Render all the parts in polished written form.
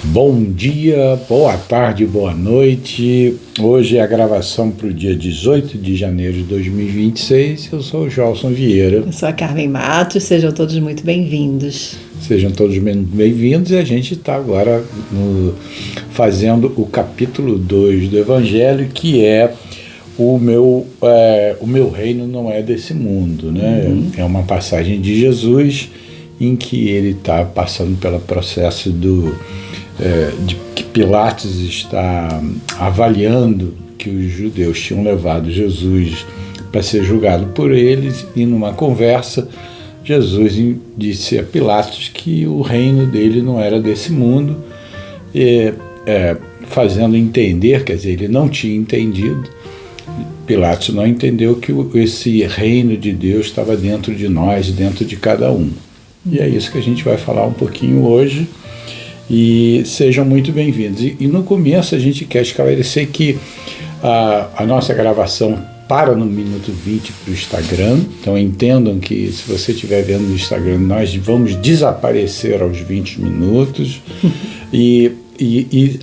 Bom dia, boa tarde, boa noite. Hoje é a gravação para o dia 18 de janeiro de 2026. Eu sou o Joelson Vieira. Eu sou a Carmen Matos, sejam todos muito bem-vindos. Sejam todos bem-vindos e a gente está agora fazendo o capítulo 2 do Evangelho, que é o meu reino não é desse mundo, né? É uma passagem de Jesus em que ele está passando pelo processo de que Pilatos está avaliando que os judeus tinham levado Jesus para ser julgado por eles, e numa conversa Jesus disse a Pilatos que o reino dele não era desse mundo, fazendo entender, quer dizer, ele não tinha entendido, Pilatos não entendeu que esse reino de Deus estava dentro de nós, dentro de cada um. E é isso que a gente vai falar um pouquinho hoje. E sejam muito bem-vindos. E no começo a gente quer esclarecer que a nossa gravação para no minuto 20 para o Instagram. Então entendam que se você estiver vendo no Instagram, nós vamos desaparecer aos 20 minutos. E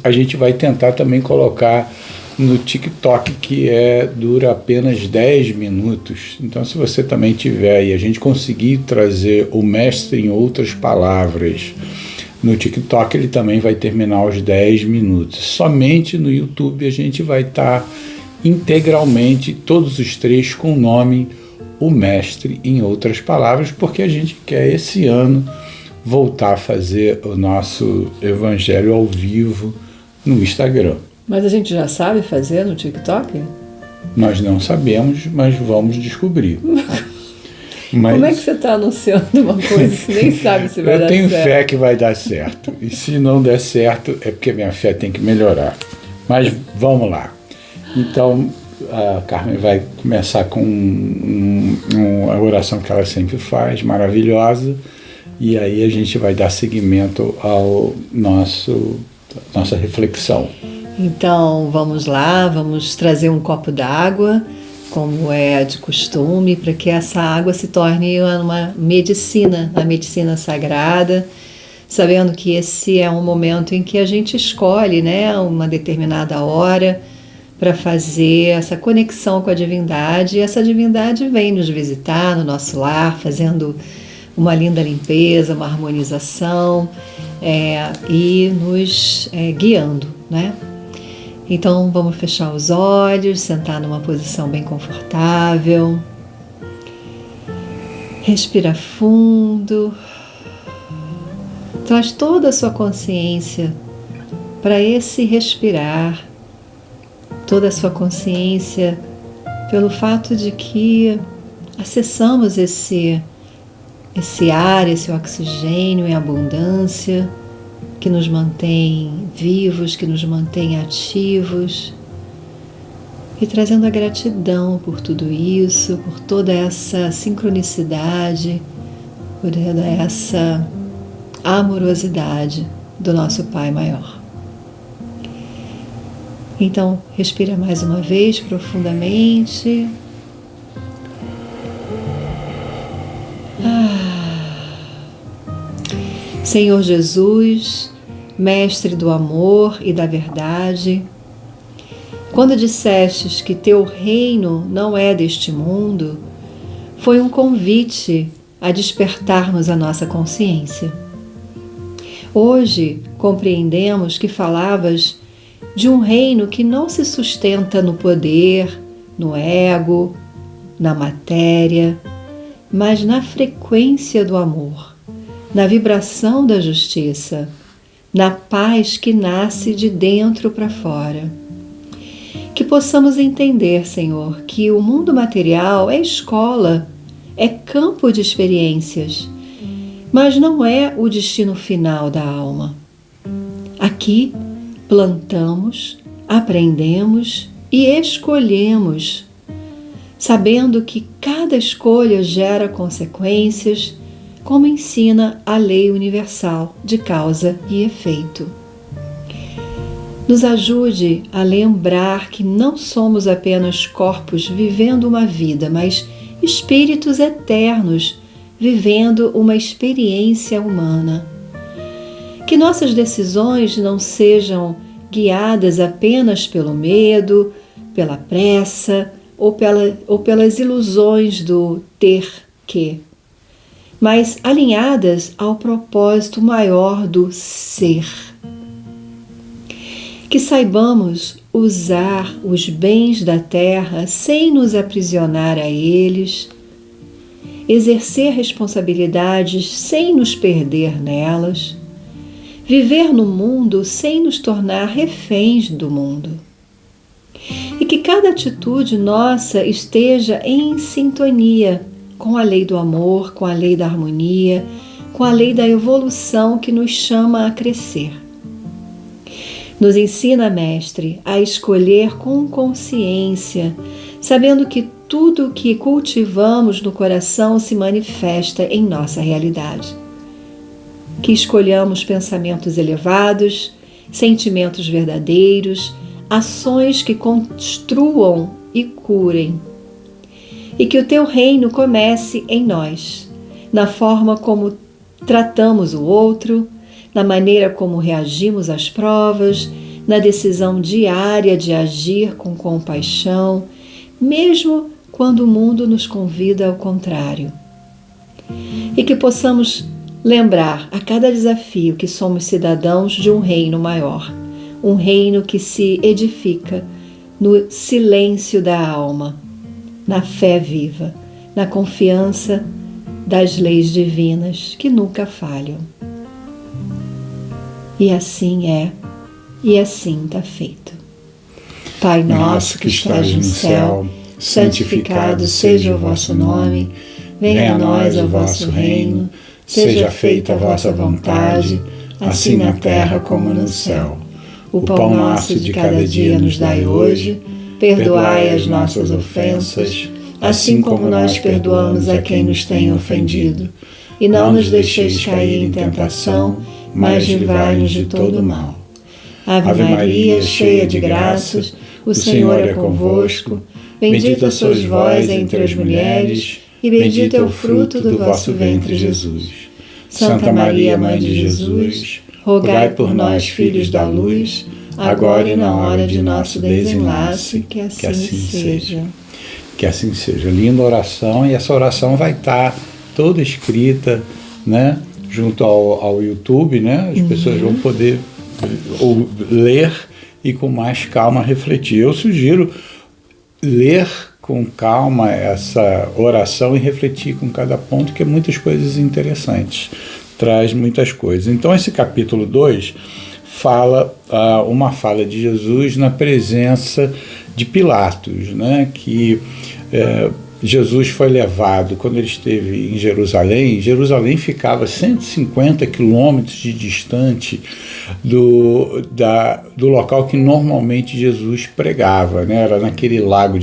a gente vai tentar também colocar no TikTok, que dura apenas 10 minutos. Então se você também tiver e a gente conseguir trazer o Mestre em Outras Palavras no TikTok, ele também vai terminar aos 10 minutos. Somente no YouTube a gente vai estar integralmente, todos os três, com o nome O Mestre em Outras Palavras, porque a gente quer esse ano voltar a fazer o nosso Evangelho ao vivo no Instagram. Mas a gente já sabe fazer no TikTok? Nós não sabemos, mas vamos descobrir. Como é que você está anunciando uma coisa que nem sabe se vai dar certo? Eu tenho fé que vai dar certo. E se não der certo, é porque a minha fé tem que melhorar. Mas vamos lá. Então, a Carmen vai começar com a oração que ela sempre faz, maravilhosa. E aí a gente vai dar seguimento ao nossa reflexão. Então, vamos lá, vamos trazer um copo d'água, como é de costume, para que essa água se torne uma medicina, a medicina sagrada, sabendo que esse é um momento em que a gente escolhe, né, uma determinada hora para fazer essa conexão com a divindade, e essa divindade vem nos visitar no nosso lar, fazendo uma linda limpeza, uma harmonização e nos guiando, né? Então vamos fechar os olhos, sentar numa posição bem confortável. Respira fundo. Traz toda a sua consciência para esse respirar. Toda a sua consciência pelo fato de que acessamos esse ar, esse oxigênio em abundância, que nos mantém vivos, que nos mantém ativos, e trazendo a gratidão por tudo isso, por toda essa sincronicidade, por toda essa amorosidade do nosso Pai Maior. Então, respira mais uma vez profundamente. Senhor Jesus, Mestre do amor e da verdade, quando dissestes que teu reino não é deste mundo, foi um convite a despertarmos a nossa consciência. Hoje compreendemos que falavas de um reino que não se sustenta no poder, no ego, na matéria, mas na frequência do amor, na vibração da justiça, na paz que nasce de dentro para fora. Que possamos entender, Senhor, que o mundo material é escola, é campo de experiências, mas não é o destino final da alma. Aqui plantamos, aprendemos e escolhemos, sabendo que cada escolha gera consequências, como ensina a lei universal de causa e efeito. Nos ajude a lembrar que não somos apenas corpos vivendo uma vida, mas espíritos eternos vivendo uma experiência humana. Que nossas decisões não sejam guiadas apenas pelo medo, pela pressa ou pelas ilusões do ter que, mas alinhadas ao propósito maior do ser. Que saibamos usar os bens da terra sem nos aprisionar a eles, exercer responsabilidades sem nos perder nelas, viver no mundo sem nos tornar reféns do mundo. E que cada atitude nossa esteja em sintonia com a lei do amor, com a lei da harmonia, com a lei da evolução que nos chama a crescer. Nos ensina, Mestre, a escolher com consciência, sabendo que tudo o que cultivamos no coração se manifesta em nossa realidade. Que escolhamos pensamentos elevados, sentimentos verdadeiros, ações que construam e curem. E que o Teu reino comece em nós, na forma como tratamos o outro, na maneira como reagimos às provas, na decisão diária de agir com compaixão, mesmo quando o mundo nos convida ao contrário. E que possamos lembrar a cada desafio que somos cidadãos de um reino maior, um reino que se edifica no silêncio da alma, na fé viva, na confiança das leis divinas que nunca falham. E assim é, e assim está feito. Pai nosso que estás no céu, santificado seja o vosso nome, venha a nós o vosso reino, seja feita a vossa vontade, assim na terra como no céu. O pão nosso de cada dia nos dai hoje, perdoai as nossas ofensas, assim como nós perdoamos a quem nos tem ofendido. E não nos deixeis cair em tentação, mas livrai-nos de todo mal. Ave Maria, cheia de graças, o Senhor é convosco. Bendita sois vós entre as mulheres, e bendito é o fruto do vosso ventre, Jesus. Santa Maria, Mãe de Jesus, rogai por nós, filhos da luz, agora e na hora de nosso desenlace, que assim seja. Que assim seja. Linda oração, e essa oração vai estar toda escrita, né, junto ao YouTube, né? As pessoas vão poder ler e com mais calma refletir. Eu sugiro ler com calma essa oração e refletir com cada ponto, que é muitas coisas interessantes, traz muitas coisas. Então esse capítulo 2 fala uma fala de Jesus na presença de Pilatos, né? Que Jesus foi levado, quando ele esteve em Jerusalém. Jerusalém ficava 150 quilômetros de distante do local que normalmente Jesus pregava, né? Era naquele lago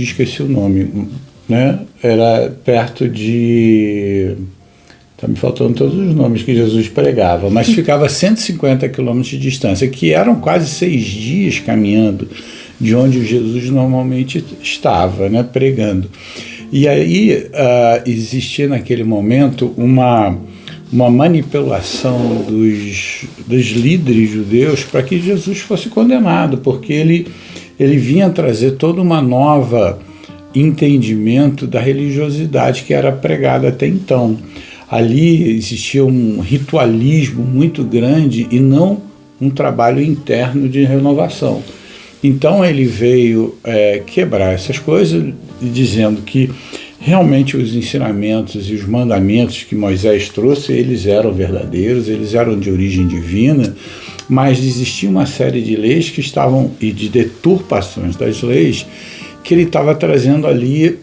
esqueci o nome, né? Era perto de... Está me faltando todos os nomes que Jesus pregava, mas ficava a 150 quilômetros de distância, que eram quase 6 dias caminhando de onde Jesus normalmente estava, né, pregando. E aí existia naquele momento uma manipulação dos líderes judeus para que Jesus fosse condenado, porque ele vinha trazer todo uma nova entendimento da religiosidade que era pregada até então. Ali existia um ritualismo muito grande e não um trabalho interno de renovação. Então ele veio quebrar essas coisas, dizendo que realmente os ensinamentos e os mandamentos que Moisés trouxe, eles eram verdadeiros, eles eram de origem divina, mas existia uma série de leis que estavam, e de deturpações das leis, que ele estava trazendo ali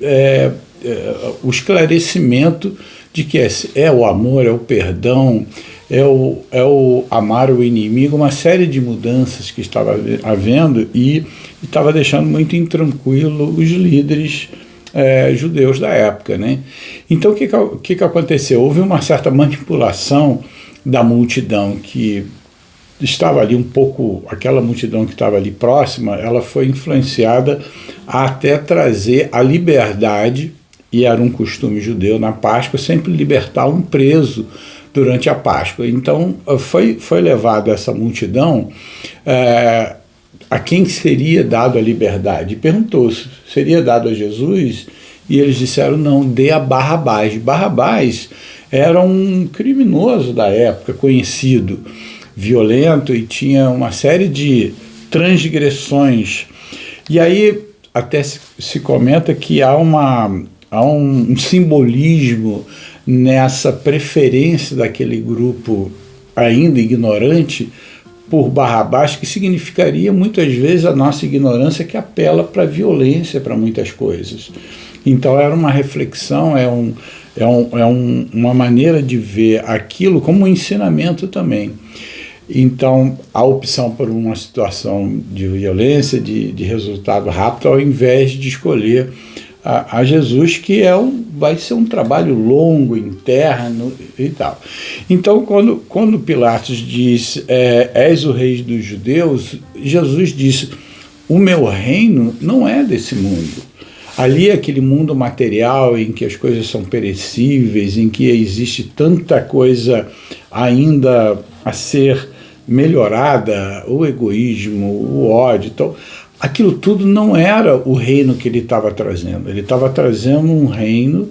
o esclarecimento de que é o amor, é o perdão, é o amar o inimigo, uma série de mudanças que estava havendo e estava deixando muito intranquilo os líderes judeus da época, né? Então o que aconteceu? Houve uma certa manipulação da multidão que estava ali um pouco, aquela multidão que estava ali próxima, ela foi influenciada a até trazer a liberdade, e era um costume judeu na Páscoa sempre libertar um preso durante a Páscoa. Então foi levado essa multidão a quem seria dado a liberdade. Perguntou se seria dado a Jesus, e eles disseram não, dê a Barrabás. Barrabás era um criminoso da época, conhecido, violento, e tinha uma série de transgressões. E aí até se comenta que há um simbolismo nessa preferência daquele grupo ainda ignorante por Barrabás, que significaria muitas vezes a nossa ignorância, que apela para a violência, para muitas coisas. Então era uma reflexão, uma maneira de ver aquilo como um ensinamento também. Então, a opção por uma situação de violência, de resultado rápido, ao invés de escolher a Jesus, que vai ser um trabalho longo, interno e tal. Então, quando Pilatos diz, és o rei dos judeus, Jesus disse, o meu reino não é desse mundo. Ali é aquele mundo material em que as coisas são perecíveis, em que existe tanta coisa ainda a ser melhorada, o egoísmo, o ódio. Então, aquilo tudo não era o reino que ele estava trazendo. Ele estava trazendo um reino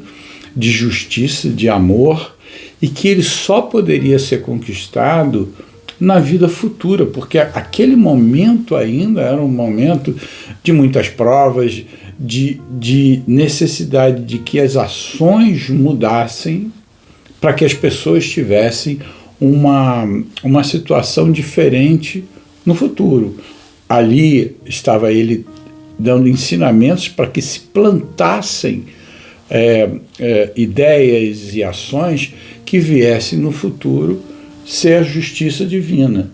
de justiça, de amor, e que ele só poderia ser conquistado na vida futura, porque aquele momento ainda era um momento de muitas provas, de necessidade de que as ações mudassem para que as pessoas tivessem uma situação diferente no futuro. Ali estava ele dando ensinamentos para que se plantassem ideias e ações que viessem no futuro ser a justiça divina,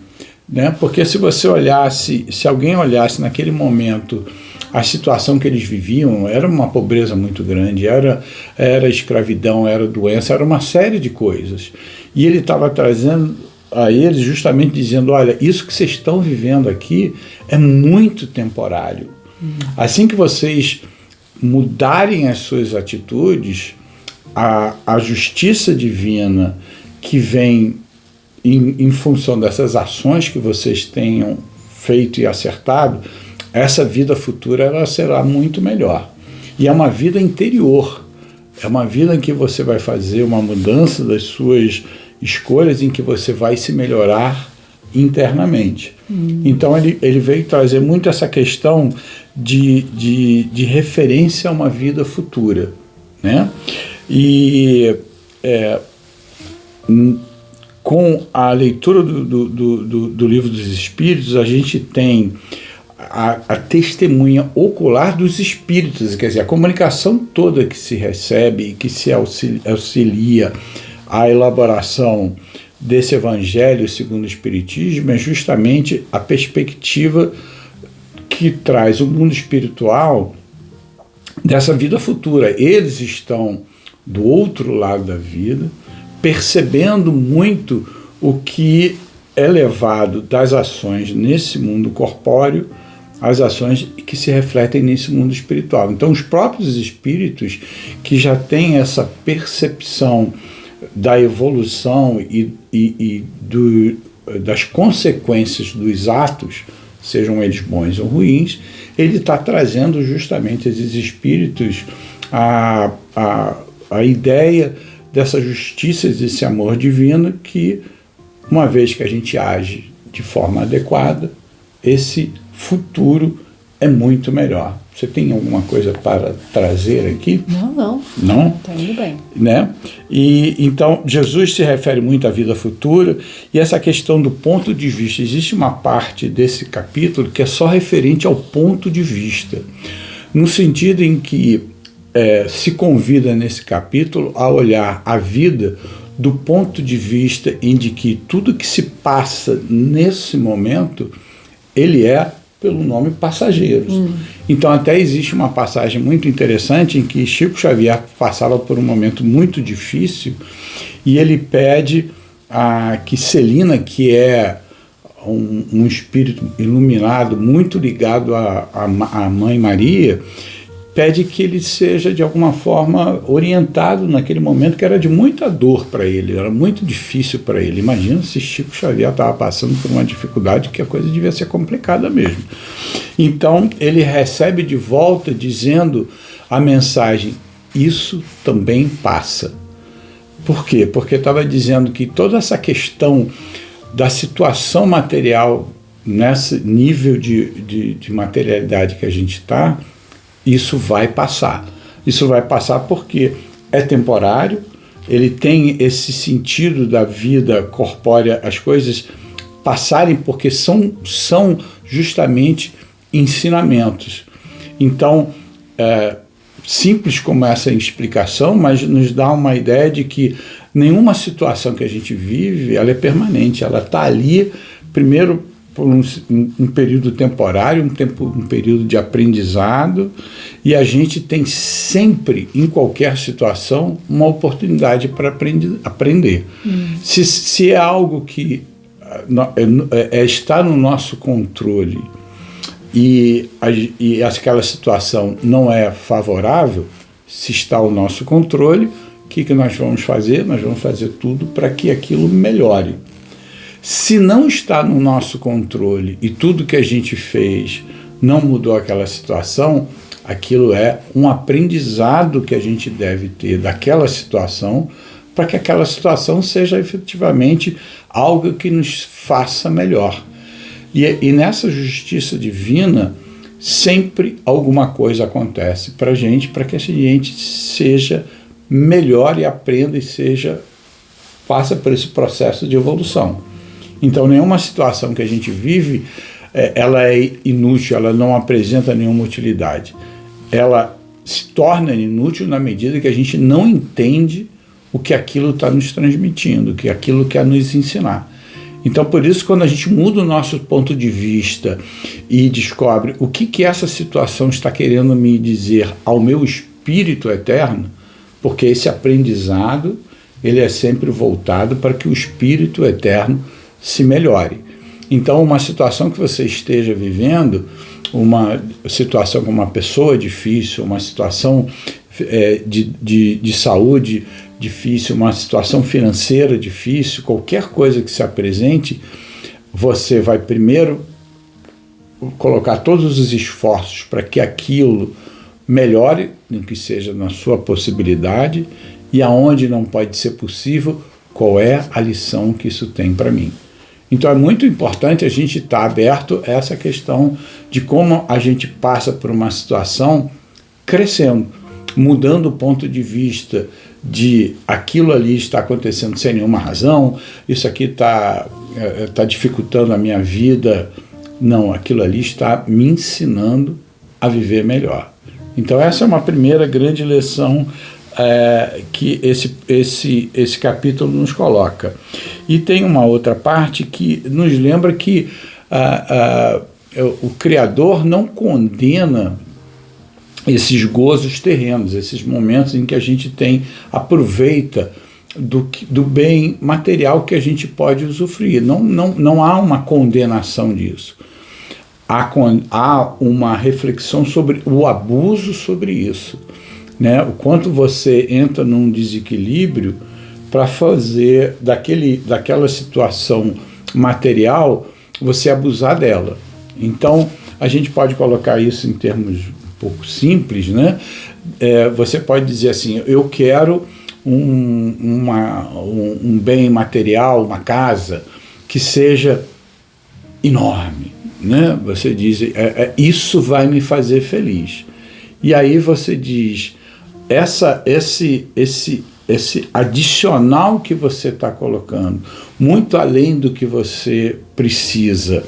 né? Porque se alguém olhasse naquele momento a situação que eles viviam, era uma pobreza muito grande, era escravidão, era doença, era uma série de coisas. E ele estava trazendo a eles justamente dizendo, olha, isso que vocês estão vivendo aqui é muito temporário. Assim que vocês mudarem as suas atitudes, a justiça divina que vem em função dessas ações que vocês tenham feito e acertado, essa vida futura ela será muito melhor. E é uma vida interior, é uma vida em que você vai fazer uma mudança das suas escolhas, em que você vai se melhorar internamente. Então ele veio trazer muito essa questão de referência a uma vida futura, né? E com a leitura do Livro dos Espíritos, a gente tem a testemunha ocular dos espíritos, quer dizer, a comunicação toda que se recebe e que se auxilia à elaboração desse Evangelho segundo o Espiritismo é justamente a perspectiva que traz o mundo espiritual dessa vida futura. Eles estão do outro lado da vida, percebendo muito o que é levado das ações nesse mundo corpóreo, as ações que se refletem nesse mundo espiritual. Então, os próprios espíritos que já têm essa percepção da evolução e das consequências dos atos, sejam eles bons ou ruins, ele está trazendo justamente esses espíritos a ideia dessa justiça, desse amor divino, que, uma vez que a gente age de forma adequada, esse futuro é muito melhor. Você tem alguma coisa para trazer aqui? Não. Não? Está indo bem. Né? E então Jesus se refere muito à vida futura, e essa questão do ponto de vista, existe uma parte desse capítulo que é só referente ao ponto de vista, no sentido em que se convida nesse capítulo a olhar a vida do ponto de vista em que tudo que se passa nesse momento, ele é pelo nome passageiros. Então até existe uma passagem muito interessante em que Chico Xavier passava por um momento muito difícil e ele pede que Celina, que é um espírito iluminado, muito ligado à Mãe Maria, pede que ele seja, de alguma forma, orientado naquele momento que era de muita dor para ele, era muito difícil para ele. Imagina se Chico Xavier estava passando por uma dificuldade que a coisa devia ser complicada mesmo. Então, ele recebe de volta dizendo a mensagem: isso também passa. Por quê? Porque estava dizendo que toda essa questão da situação material, nesse nível de materialidade que a gente está, isso vai passar. Isso vai passar porque é temporário, ele tem esse sentido da vida corpórea, as coisas passarem porque são justamente ensinamentos. Então, simples como essa explicação, mas nos dá uma ideia de que nenhuma situação que a gente vive, ela é permanente, ela está ali, primeiro, por um período temporário, um período de aprendizado, e a gente tem sempre, em qualquer situação, uma oportunidade para aprender. Se é algo que está no nosso controle e aquela situação não é favorável, se está ao nosso controle, o que nós vamos fazer? Nós vamos fazer tudo para que aquilo melhore. Se não está no nosso controle e tudo que a gente fez não mudou aquela situação, aquilo é um aprendizado que a gente deve ter daquela situação para que aquela situação seja efetivamente algo que nos faça melhor. E nessa justiça divina, sempre alguma coisa acontece para a gente, para que a gente seja melhor e aprenda e passa por esse processo de evolução. Então, nenhuma situação que a gente vive, ela é inútil, ela não apresenta nenhuma utilidade. Ela se torna inútil na medida que a gente não entende o que aquilo está nos transmitindo, o que aquilo quer nos ensinar. Então, por isso, quando a gente muda o nosso ponto de vista e descobre o que essa situação está querendo me dizer ao meu espírito eterno, porque esse aprendizado, ele é sempre voltado para que o espírito eterno se melhore. Então, uma situação que você esteja vivendo, uma situação com uma pessoa difícil, uma situação de saúde difícil, uma situação financeira difícil, qualquer coisa que se apresente, você vai primeiro colocar todos os esforços para que aquilo melhore, no que seja na sua possibilidade, e aonde não pode ser possível, qual é a lição que isso tem para mim. Então é muito importante a gente estar aberto a essa questão de como a gente passa por uma situação crescendo, mudando o ponto de vista de aquilo ali está acontecendo sem nenhuma razão, isso aqui está dificultando a minha vida. Não, aquilo ali está me ensinando a viver melhor. Então essa é uma primeira grande lição que esse capítulo nos coloca. E tem uma outra parte que nos lembra que o Criador não condena esses gozos terrenos, esses momentos em que a gente aproveita do bem material que a gente pode usufruir. Não há uma condenação disso. Há uma reflexão sobre o abuso sobre isso, né? O quanto você entra num desequilíbrio para fazer daquela situação material você abusar dela. Então, a gente pode colocar isso em termos um pouco simples, né? Você pode dizer assim: eu quero um bem material, uma casa que seja enorme, né? Você diz, isso vai me fazer feliz. E aí você diz, esse adicional que você está colocando, muito além do que você precisa,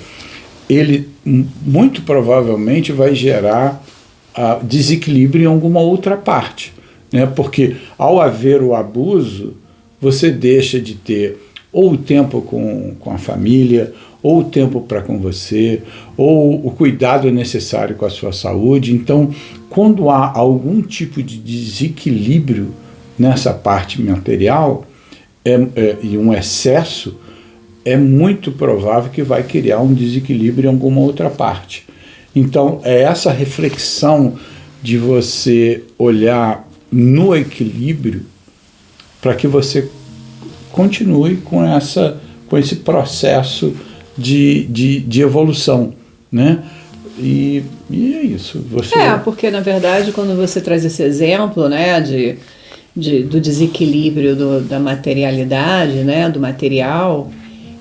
ele muito provavelmente vai gerar desequilíbrio em alguma outra parte, né? Porque ao haver o abuso, você deixa de ter ou o tempo com a família, ou o tempo para com você, ou o cuidado necessário com a sua saúde. Então, quando há algum tipo de desequilíbrio nessa parte material e um excesso, é muito provável que vai criar um desequilíbrio em alguma outra parte. Então, é essa reflexão de você olhar no equilíbrio para que você continue com esse processo de evolução, né? E é isso. Porque na verdade quando você traz esse exemplo, né, do desequilíbrio da materialidade, né, do material,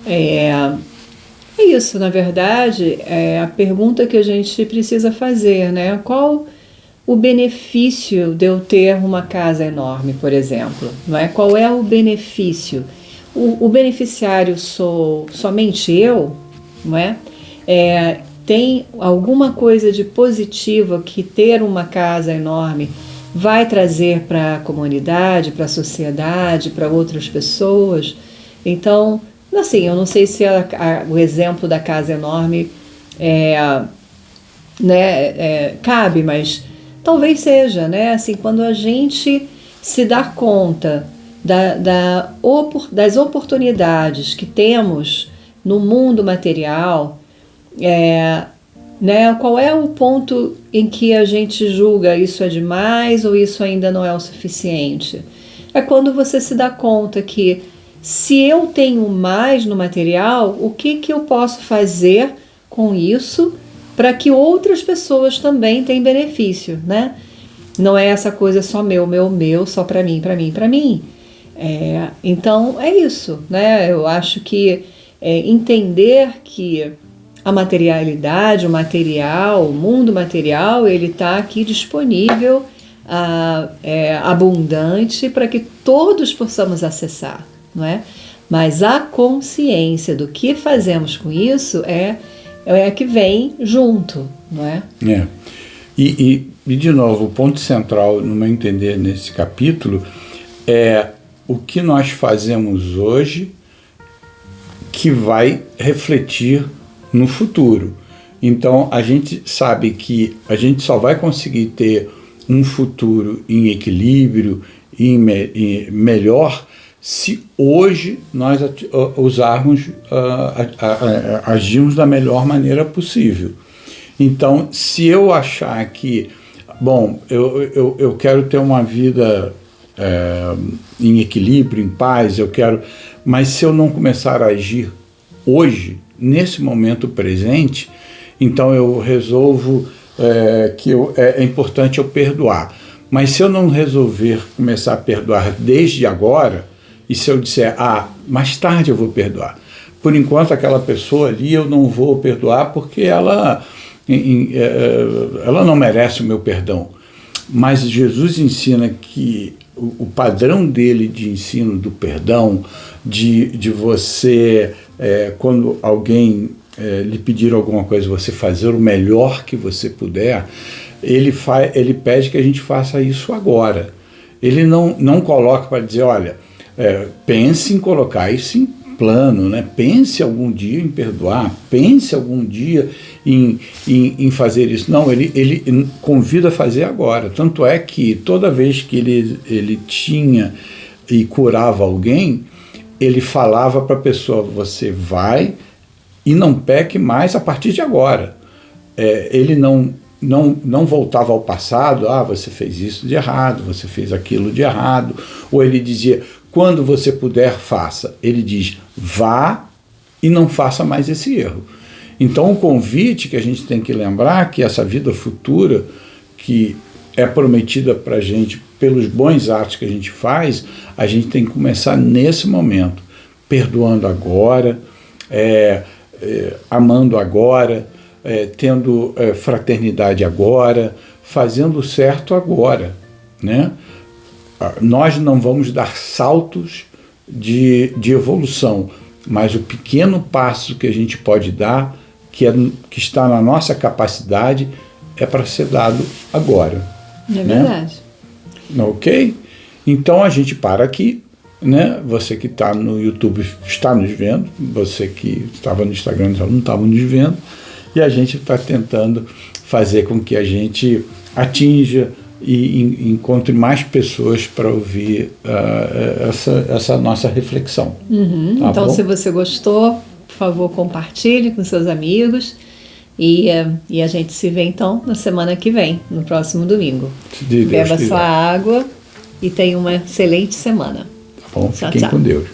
é isso, na verdade, é a pergunta que a gente precisa fazer, né? Qual o benefício de eu ter uma casa enorme, por exemplo? Não é? Qual é o benefício? O beneficiário sou somente eu, não é? Tem alguma coisa de positivo que ter uma casa enorme vai trazer para a comunidade, para a sociedade, para outras pessoas? Então, assim, eu não sei se o exemplo da casa enorme cabe, mas talvez seja, né? Assim, quando a gente se dá conta das oportunidades que temos no mundo material, né? Qual é o ponto em que a gente julga isso é demais ou isso ainda não é o suficiente? É quando você se dá conta que se eu tenho mais no material, o que eu posso fazer com isso para que outras pessoas também tenham benefício, né? Não é essa coisa só meu, só para mim. Então, é isso, né? Eu acho que entender que a materialidade, o material, o mundo material, ele está aqui disponível, abundante, para que todos possamos acessar, não é? Mas a consciência do que fazemos com isso é que vem junto, não é? E de novo, o ponto central, no meu entender, nesse capítulo, é o que nós fazemos hoje que vai refletir no futuro. Então, a gente sabe que a gente só vai conseguir ter um futuro em equilíbrio e melhor se hoje nós agirmos da melhor maneira possível. Então, se eu achar que, bom, eu quero ter uma vida em equilíbrio, em paz, mas se eu não começar a agir hoje, nesse momento presente, então eu resolvo que é importante eu perdoar. Mas se eu não resolver começar a perdoar desde agora, e se eu disser, mais tarde eu vou perdoar, por enquanto aquela pessoa ali eu não vou perdoar porque ela não merece o meu perdão. Mas Jesus ensina que o padrão dele de ensino do perdão, de você, quando alguém lhe pedir alguma coisa, você fazer o melhor que você puder, ele pede que a gente faça isso agora. Ele não coloca para dizer, olha, pense em colocar isso em plano, né? Pense algum dia em perdoar, pense algum dia em fazer isso. Não, ele convida a fazer agora. Tanto é que toda vez que ele tinha e curava alguém, ele falava para a pessoa, você vai e não peque mais a partir de agora. Ele não voltava ao passado, você fez isso de errado, você fez aquilo de errado, ou ele dizia, quando você puder, faça. Ele diz, vá e não faça mais esse erro. Então o convite que a gente tem que lembrar que essa vida futura, que é prometida para a gente pelos bons atos que a gente faz, a gente tem que começar nesse momento, perdoando agora, amando agora, tendo fraternidade agora, fazendo o certo agora, né? Nós não vamos dar saltos de evolução, mas o pequeno passo que a gente pode dar, que está na nossa capacidade, é para ser dado agora. É verdade. Ok? Então a gente para aqui, né? Você que está no YouTube está nos vendo, você que estava no Instagram não estava nos vendo, e a gente está tentando fazer com que a gente atinja e encontre mais pessoas para ouvir essa nossa reflexão. Tá então, bom? se você gostou, por favor, compartilhe com seus amigos, E a gente se vê então na semana que vem, no próximo domingo. Se Deus Beba quiser. sua água e tenha uma excelente semana. Tá bom? Tchau, Fiquem tchau. com Deus.